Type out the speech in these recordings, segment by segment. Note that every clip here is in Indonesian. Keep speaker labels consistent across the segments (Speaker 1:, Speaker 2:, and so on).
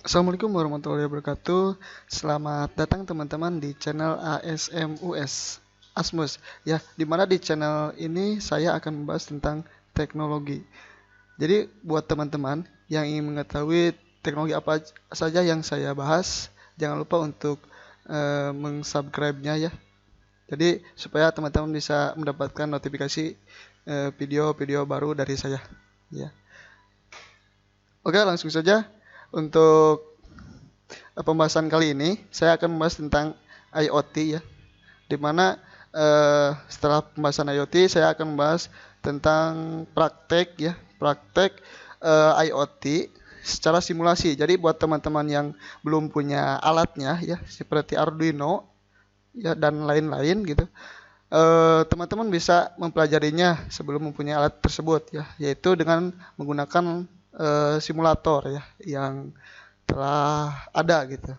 Speaker 1: Assalamualaikum warahmatullahi wabarakatuh. Selamat datang teman-teman di channel ASMUS Asmus. Ya, dimana di channel ini saya akan membahas tentang teknologi. Jadi buat teman-teman yang ingin mengetahui teknologi apa saja yang saya bahas, jangan lupa untuk meng-subscribe-nya ya. Jadi supaya teman-teman bisa mendapatkan notifikasi video-video baru dari saya. Ya. Oke, langsung saja untuk pembahasan kali ini saya akan membahas tentang IoT ya, dimana setelah pembahasan IoT saya akan membahas tentang praktek IoT secara simulasi. Jadi buat teman-teman yang belum punya alatnya ya, seperti Arduino ya dan lain-lain gitu, teman-teman bisa mempelajarinya sebelum mempunyai alat tersebut ya, yaitu dengan menggunakan simulator ya yang telah ada gitu.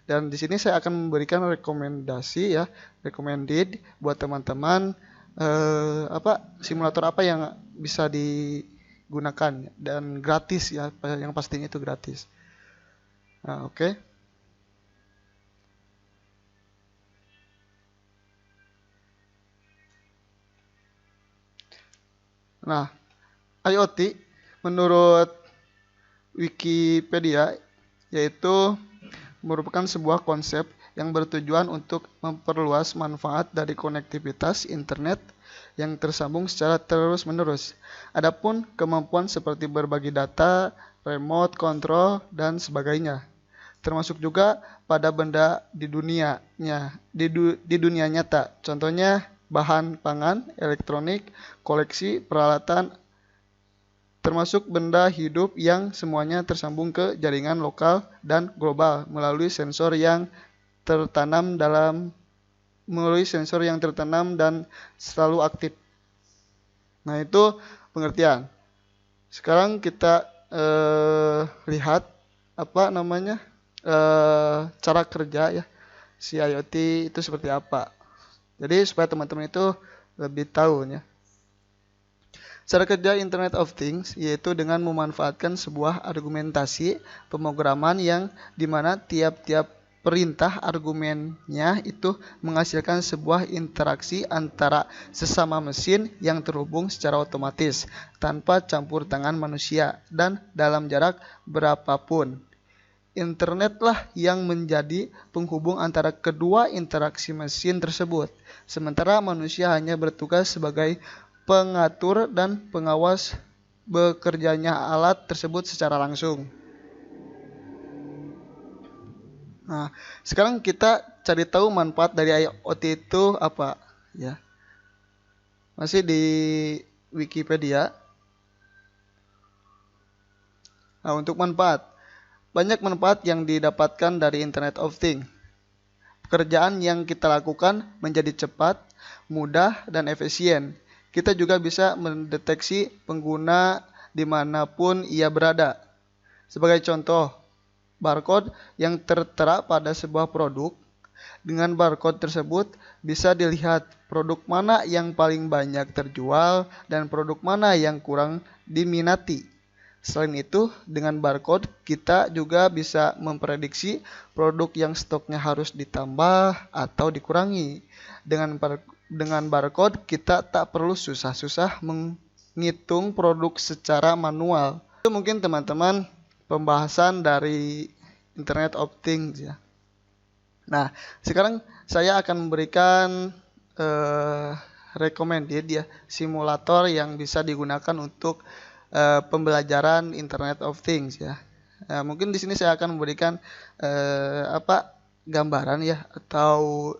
Speaker 1: Dan di sini saya akan memberikan rekomendasi ya, recommended buat teman-teman simulator apa yang bisa digunakan dan gratis ya, yang pastinya itu gratis. Nah, oke. Nah, IoT menurut Wikipedia yaitu merupakan sebuah konsep yang bertujuan untuk memperluas manfaat dari konektivitas internet yang tersambung secara terus-menerus. Adapun kemampuan seperti berbagi data, remote control, dan sebagainya, termasuk juga pada benda di di dunia nyata. Contohnya bahan pangan, elektronik, koleksi, peralatan, termasuk benda hidup yang semuanya tersambung ke jaringan lokal dan global melalui sensor yang tertanam dan selalu aktif. Nah, itu pengertian. Sekarang kita lihat cara kerja ya si IoT itu seperti apa. Jadi supaya teman-teman itu lebih tahu ya. Cara kerja Internet of Things yaitu dengan memanfaatkan sebuah argumentasi pemrograman yang dimana tiap-tiap perintah argumennya itu menghasilkan sebuah interaksi antara sesama mesin yang terhubung secara otomatis tanpa campur tangan manusia dan dalam jarak berapapun. Internetlah yang menjadi penghubung antara kedua interaksi mesin tersebut, sementara manusia hanya bertugas sebagai pengatur dan pengawas bekerjanya alat tersebut secara langsung. Nah, sekarang kita cari tahu manfaat dari IoT itu apa ya. Masih di Wikipedia. Nah, untuk manfaat, banyak manfaat yang didapatkan dari Internet of Things. Pekerjaan yang kita lakukan menjadi cepat, mudah, dan efisien. Kita juga bisa mendeteksi pengguna dimanapun ia berada. Sebagai contoh, barcode yang tertera pada sebuah produk. Dengan barcode tersebut bisa dilihat produk mana yang paling banyak terjual dan produk mana yang kurang diminati. Selain itu, dengan barcode kita juga bisa memprediksi produk yang stoknya harus ditambah atau dikurangi. Dengan barcode kita tak perlu susah-susah menghitung produk secara manual. Itu mungkin teman-teman pembahasan dari Internet of Things ya. Nah, sekarang saya akan memberikan recommended ya simulator yang bisa digunakan untuk pembelajaran Internet of Things ya. Nah, mungkin di sini saya akan memberikan gambaran ya atau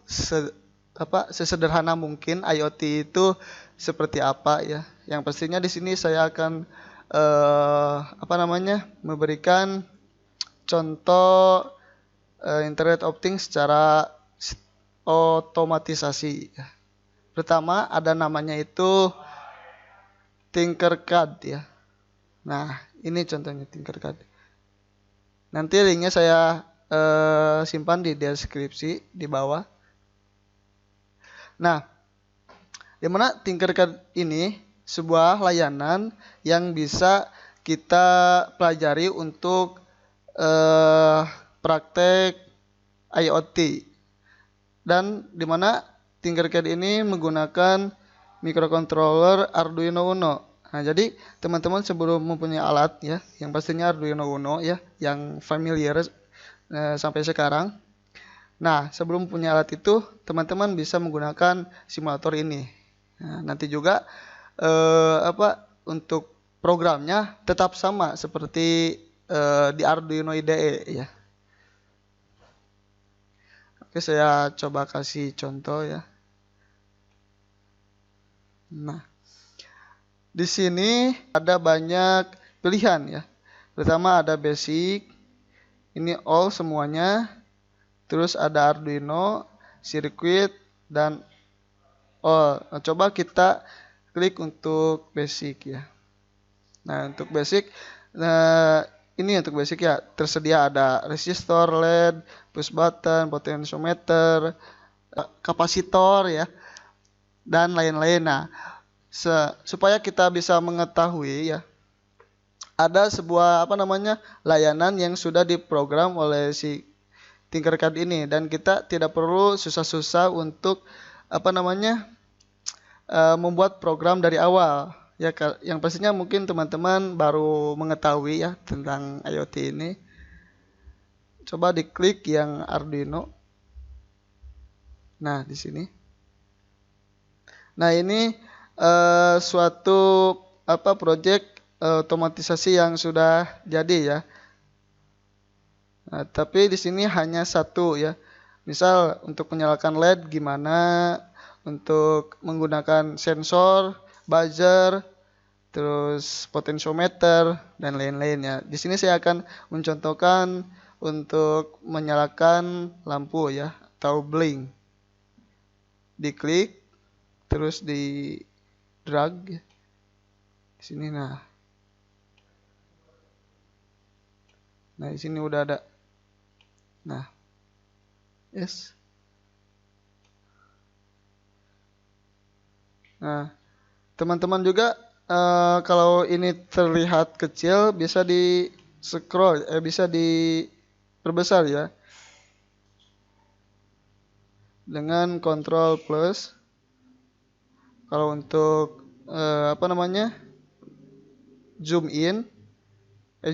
Speaker 1: sesederhana mungkin IoT itu seperti apa ya. Yang pastinya di sini saya akan memberikan contoh Internet of Things secara otomatisasi. Pertama ada namanya itu Tinkercad ya. Nah, ini contohnya Tinkercad. Nanti linknya saya simpan di deskripsi di bawah. Nah, di mana Tinkercad ini sebuah layanan yang bisa kita pelajari untuk eh, praktek IoT, dan dimana Tinkercad ini menggunakan microcontroller Arduino Uno. Nah, jadi teman-teman sebelum mempunyai alat ya, yang pastinya Arduino Uno ya, yang familiar sampai sekarang. Nah, sebelum punya alat itu, teman-teman bisa menggunakan simulator ini. Nah, nanti juga untuk programnya tetap sama seperti di Arduino IDE ya. Oke, saya coba kasih contoh ya. Nah, di sini ada banyak pilihan ya. Pertama ada basic, ini all semuanya. Terus ada Arduino, circuit, dan all. Nah, coba kita klik untuk basic ya. Nah, untuk basic, ini untuk basic ya, tersedia ada resistor, LED, push button, potentiometer, kapasitor ya, dan lain-lain. Nah, supaya kita bisa mengetahui ya, ada sebuah layanan yang sudah diprogram oleh si Tinkercad ini, dan kita tidak perlu susah-susah untuk membuat program dari awal ya. Yang pastinya mungkin teman-teman baru mengetahui ya tentang IoT ini. Coba diklik yang Arduino. Nah, di sini. Nah, ini suatu project otomatisasi yang sudah jadi ya. Nah, tapi di sini hanya satu ya. Misal untuk menyalakan LED gimana, untuk menggunakan sensor, buzzer, terus potentiometer, dan lain-lain ya. Di sini saya akan mencontohkan untuk menyalakan lampu ya, atau blink. Diklik, terus di drag di sini. Nah, di sini udah ada. Nah, yes. Nah, teman-teman juga kalau ini terlihat kecil bisa di scroll, bisa diperbesar ya, dengan Ctrl plus. Kalau untuk zoom in,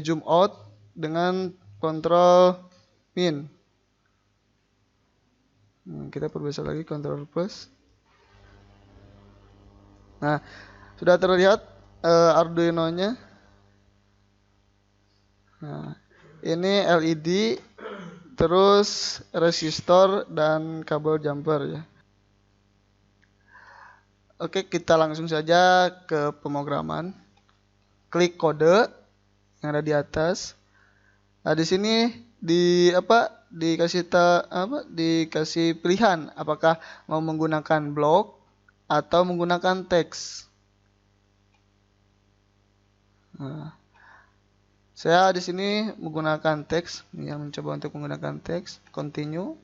Speaker 1: zoom out dengan Ctrl min. Kita perbesar lagi, Ctrl plus. Nah, sudah terlihat Arduino-nya. Nah, ini LED, terus resistor dan kabel jumper ya. Oke, kita langsung saja ke pemrograman. Klik kode yang ada di atas. Nah, di sini dikasih pilihan apakah mau menggunakan blok atau menggunakan teks. Nah, saya di sini menggunakan teks, mencoba untuk menggunakan teks, continue.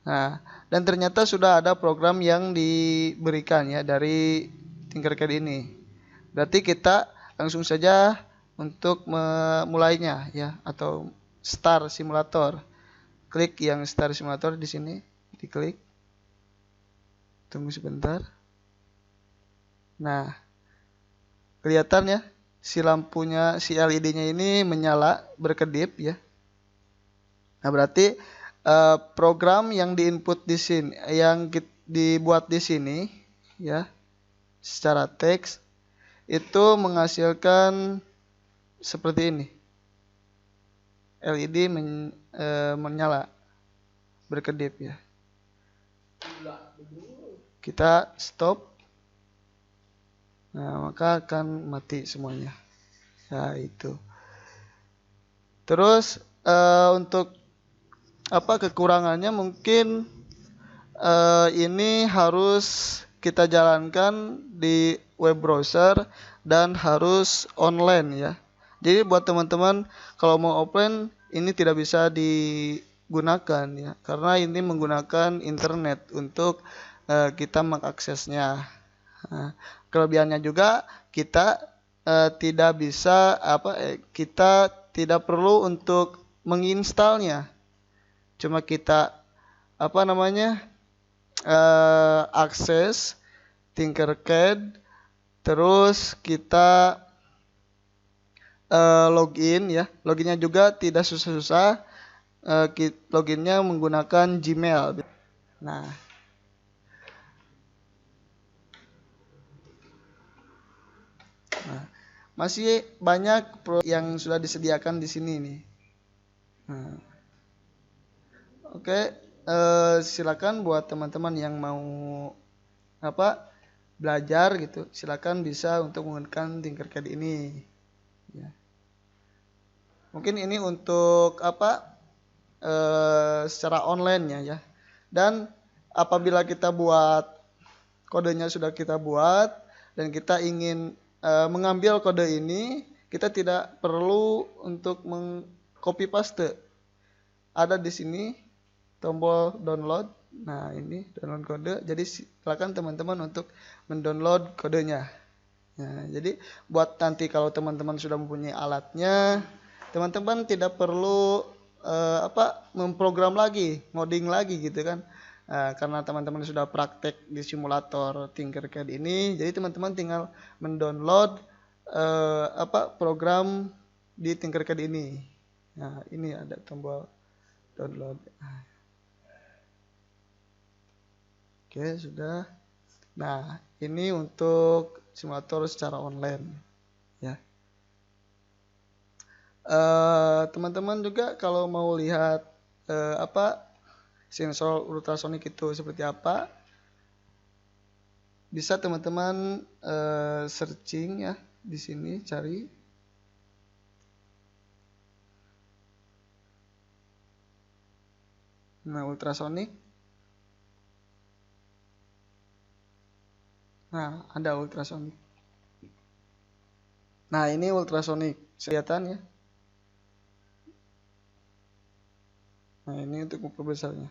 Speaker 1: Nah, dan ternyata sudah ada program yang diberikan ya dari Tinkercad ini. Berarti kita langsung saja untuk memulainya ya, atau start simulator. Klik yang start simulator di sini, diklik. Tunggu sebentar. Nah, kelihatan ya, si lampunya, si LED-nya ini menyala, berkedip ya. Nah, berarti program yang diinput di sini, yang dibuat di sini ya, secara teks itu menghasilkan seperti ini. LED menyala, berkedip ya. Kita stop. Nah, maka akan mati semuanya. Ya, itu. Terus untuk kekurangannya mungkin ini harus kita jalankan di web browser dan harus online ya. Jadi buat teman-teman kalau mau offline ini tidak bisa digunakan ya, karena ini menggunakan internet untuk kita mengaksesnya. Nah, kelebihannya juga kita tidak bisa kita tidak perlu untuk menginstalnya. Cuma kita akses Tinkercad, terus kita login ya. Loginnya juga tidak susah-susah. Loginnya menggunakan Gmail. Nah, masih banyak yang sudah disediakan di sini nih. Nah, oke, silakan buat teman-teman yang mau belajar gitu, silakan bisa untuk menggunakan Tinkercad ini. Ya. Mungkin ini untuk secara online ya. Dan apabila kita buat kodenya sudah kita buat dan kita ingin mengambil kode ini, kita tidak perlu untuk meng-copy paste. Ada di sini tombol download. Nah, ini download kode. Jadi silakan teman-teman untuk mendownload kodenya. Nah, jadi buat nanti kalau teman-teman sudah mempunyai alatnya, teman-teman tidak perlu memprogram lagi, ngoding lagi gitu kan. Karena teman-teman sudah praktek di simulator Tinkercad ini, jadi teman-teman tinggal mendownload program di Tinkercad ini. Nah, ini ada tombol download. Oke, sudah. Nah, ini untuk simulator secara online ya. Teman-teman juga kalau mau lihat sensor ultrasonik itu seperti apa, bisa teman-teman searching ya di sini, cari. Nah, ultrasonik. Nah, ada ultrasonik. Nah, ini ultrasonik kelihatan ya. Nah, ini untuk memperbesarnya.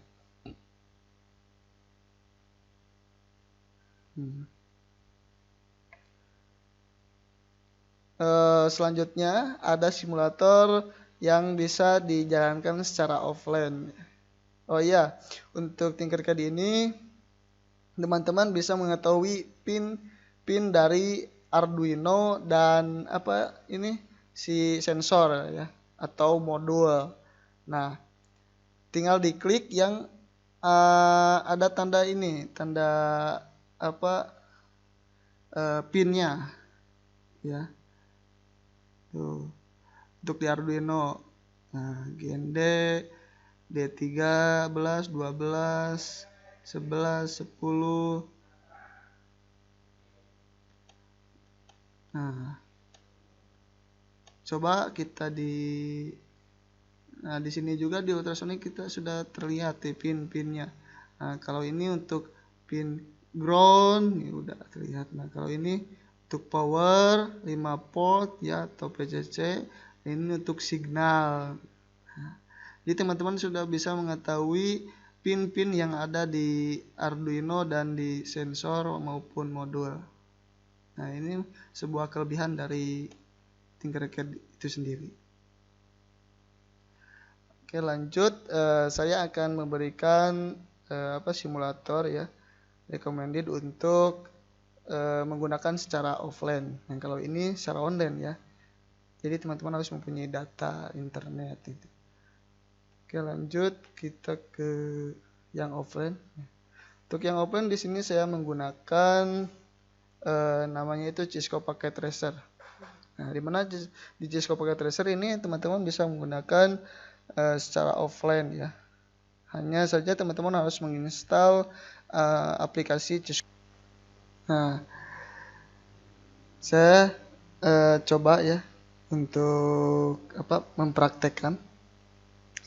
Speaker 1: Selanjutnya ada simulator yang bisa dijalankan secara offline. Oh iya, untuk Tinkercad ini teman-teman bisa mengetahui pin dari Arduino dan si sensor ya atau modul. Nah, tinggal diklik yang ada tanda ini, tanda pinnya ya. Tuh. Untuk di Arduino. Nah, GND D13, 12, 11, 10. Nah, coba kita Nah, di sini juga di ultrasonic kita sudah terlihat pin-pinnya. Nah, kalau ini untuk pin ground, ini udah terlihat. Nah, kalau ini untuk power 5 port ya atau PCC, ini untuk signal. Nah, jadi teman-teman sudah bisa mengetahui pin-pin yang ada di Arduino dan di sensor maupun modul. Nah, ini sebuah kelebihan dari Tinkercad itu sendiri. Oke, lanjut. Saya akan memberikan simulator ya, recommended untuk menggunakan secara offline. Yang kalau ini secara online ya. Jadi teman-teman harus mempunyai data internet itu. Oke, lanjut kita ke yang offline. Untuk yang offline di sini saya menggunakan namanya itu Cisco Packet Tracer. Nah, di mana di Cisco Packet Tracer ini teman-teman bisa menggunakan secara offline ya. Hanya saja teman-teman harus menginstal aplikasi Cisco. Nah, saya coba ya untuk mempraktekkan.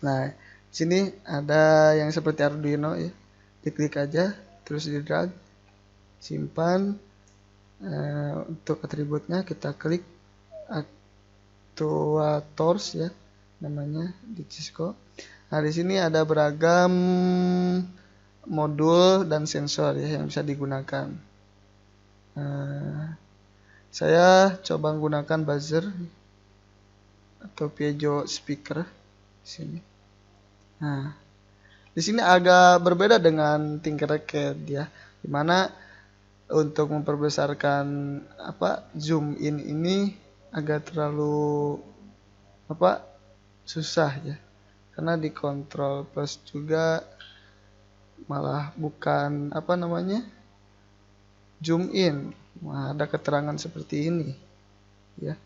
Speaker 1: Nah, sini ada yang seperti Arduino ya. Diklik aja, terus di drag, simpan. Untuk atributnya kita klik actuators ya, namanya di Cisco. Nah, di sini ada beragam modul dan sensor ya yang bisa digunakan. Saya coba menggunakan buzzer atau piezo speaker. Sini. Nah, di sini agak berbeda dengan Tinkercad ya, dimana untuk memperbesarkan zoom in ini agak terlalu susah ya, karena di Control Plus juga malah bukan zoom in, ada keterangan seperti ini ya.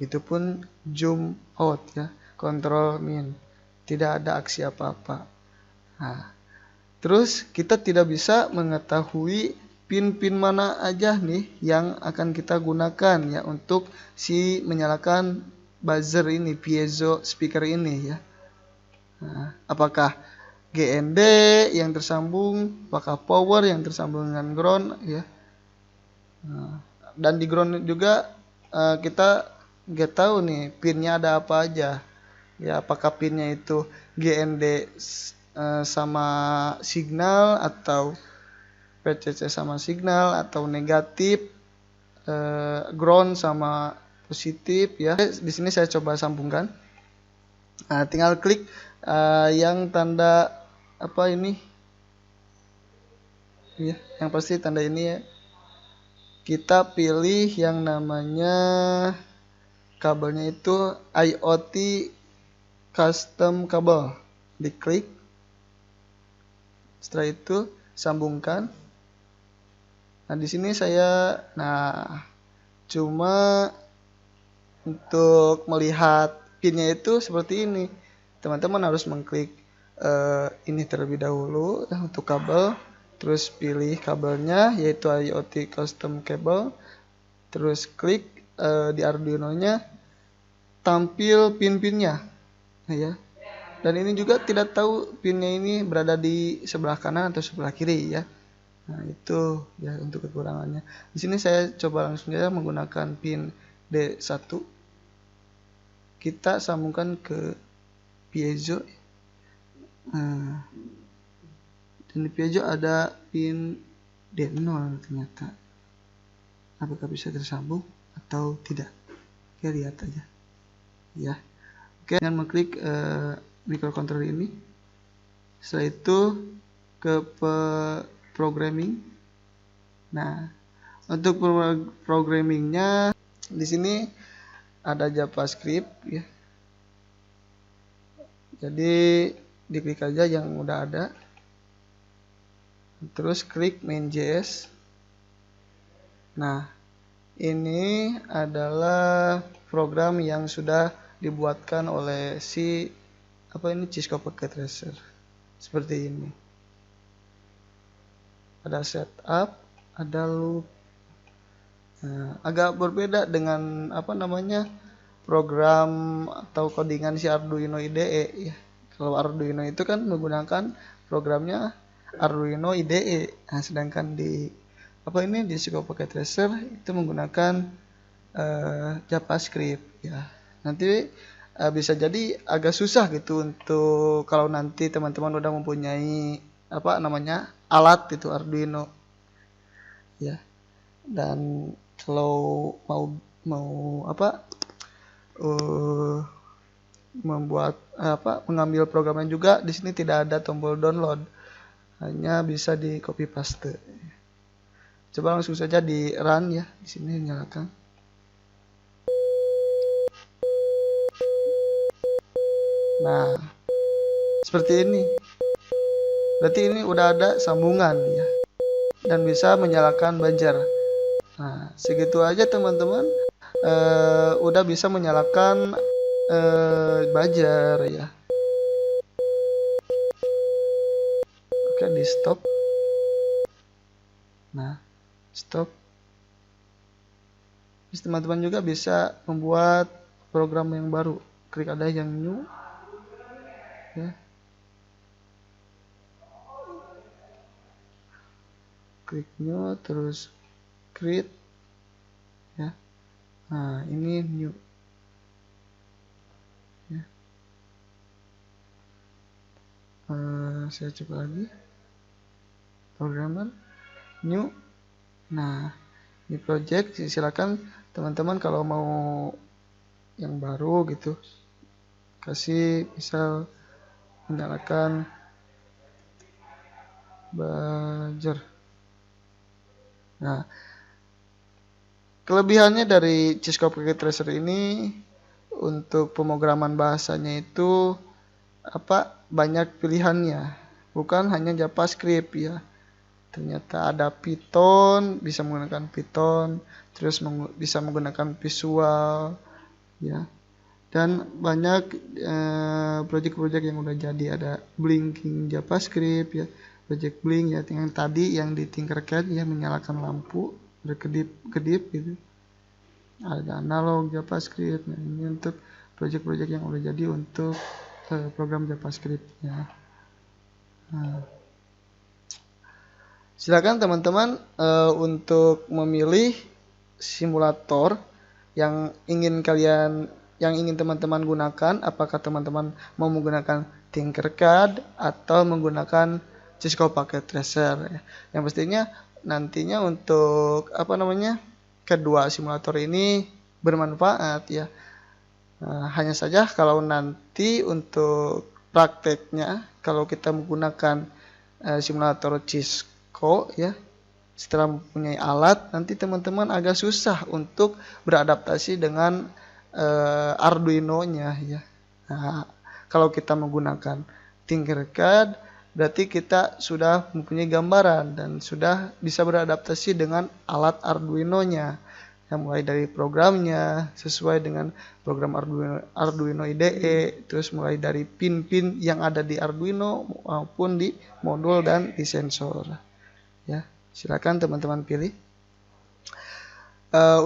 Speaker 1: Itu pun zoom out ya, Control min, tidak ada aksi apa-apa. Nah, terus kita tidak bisa mengetahui pin-pin mana aja nih yang akan kita gunakan ya untuk menyalakan buzzer ini, piezo speaker ini ya. Nah, apakah GND yang tersambung, apakah power yang tersambung dengan ground ya. Nah, dan di ground juga kita nggak tahu nih pinnya ada apa aja ya, apakah pinnya itu GND sama signal, atau PCC sama signal, atau negatif ground sama positif ya. Di sini saya coba sambungkan. Nah, tinggal klik yang tanda ini ya, yang pasti tanda ini ya. Kita pilih yang namanya kabelnya itu IoT custom kabel, diklik. Setelah itu sambungkan. Nah, di sini saya cuma untuk melihat pinnya itu seperti ini. Teman-teman harus mengklik ini terlebih dahulu untuk kabel, terus pilih kabelnya yaitu IoT custom cable, terus klik di Arduino-nya, tampil pin-pinnya ya. Dan ini juga tidak tahu pinnya ini berada di sebelah kanan atau sebelah kiri ya. Nah, itu ya untuk kekurangannya. Di sini saya coba langsung saja menggunakan pin D1. Kita sambungkan ke piezo. Nah, dan di piezo ada pin D0 ternyata. Apakah bisa tersambung atau tidak? Oke, lihat aja. Ya. Oke, dengan mengklik microcontroller ini. Setelah itu ke programming. Nah, untuk programmingnya di sini ada JavaScript ya. Jadi diklik aja yang udah ada. Terus klik main.js. Nah, ini adalah program yang sudah dibuatkan oleh Cisco Pocket Tracer. Seperti ini. Ada setup, ada loop. Nah, agak berbeda dengan program atau codingan si Arduino IDE ya. Kalau Arduino itu kan menggunakan programnya Arduino IDE. Nah, sedangkan di Cisco Pocket Tracer itu menggunakan JavaScript ya. Nanti bisa jadi agak susah gitu untuk kalau nanti teman-teman udah mempunyai alat itu Arduino ya. Dan kalau mau membuat mengambil programnya juga, di sini tidak ada tombol download, hanya bisa di copy paste. Coba langsung saja di run ya, di sini nyalakan. Nah, seperti ini. Berarti ini udah ada sambungan ya, dan bisa menyalakan buzzer. Nah, segitu aja teman-teman. Udah bisa menyalakan buzzer ya. Oke, di stop. Nah, stop. Terus teman-teman juga bisa membuat program yang baru. Klik ada yang new ya. Klik new, terus create ya. Nah, ini new ya. Saya coba lagi, programmer new. Nah, ini project, silakan teman-teman kalau mau yang baru gitu, kasih misal menyalakan buzzer. Nah, kelebihannya dari Cisco Packet Tracer ini untuk pemrograman bahasanya itu banyak pilihannya, bukan hanya JavaScript ya. Ternyata ada Python, bisa menggunakan Python, terus bisa menggunakan Visual ya. Dan banyak project-project yang udah jadi, ada blinking JavaScript ya, project blink ya, yang tadi yang di Tinkercad ya, menyalakan lampu berkedip-kedip gitu. Ada analog JavaScript. Nah, ini untuk project-project yang udah jadi untuk program JavaScript ya. Nah, silakan teman-teman untuk memilih simulator yang ingin teman-teman gunakan. Apakah teman-teman mau menggunakan Tinkercad atau menggunakan Cisco Packet Tracer? Yang pastinya nantinya untuk kedua simulator ini bermanfaat ya. Hanya saja kalau nanti untuk prakteknya, kalau kita menggunakan simulator Cisco ya, setelah mempunyai alat, nanti teman-teman agak susah untuk beradaptasi dengan Arduino-nya ya. Nah, kalau kita menggunakan Tinkercad, berarti kita sudah mempunyai gambaran dan sudah bisa beradaptasi dengan alat Arduino-nya. Yang mulai dari programnya sesuai dengan program Arduino IDE, terus mulai dari pin-pin yang ada di Arduino maupun di modul dan di sensor. Ya, silakan teman-teman pilih.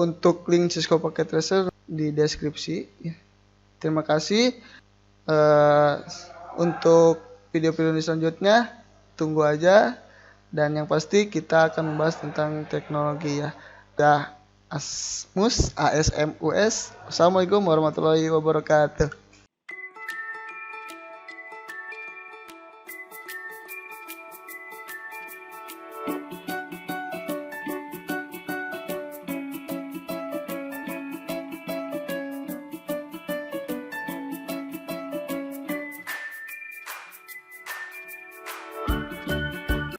Speaker 1: Untuk link Cisco Packet Tracer di deskripsi. Ya. Terima kasih. Untuk video-video selanjutnya tunggu aja, dan yang pasti kita akan membahas tentang teknologi ya. ASMUS. Assalamualaikum warahmatullahi wabarakatuh.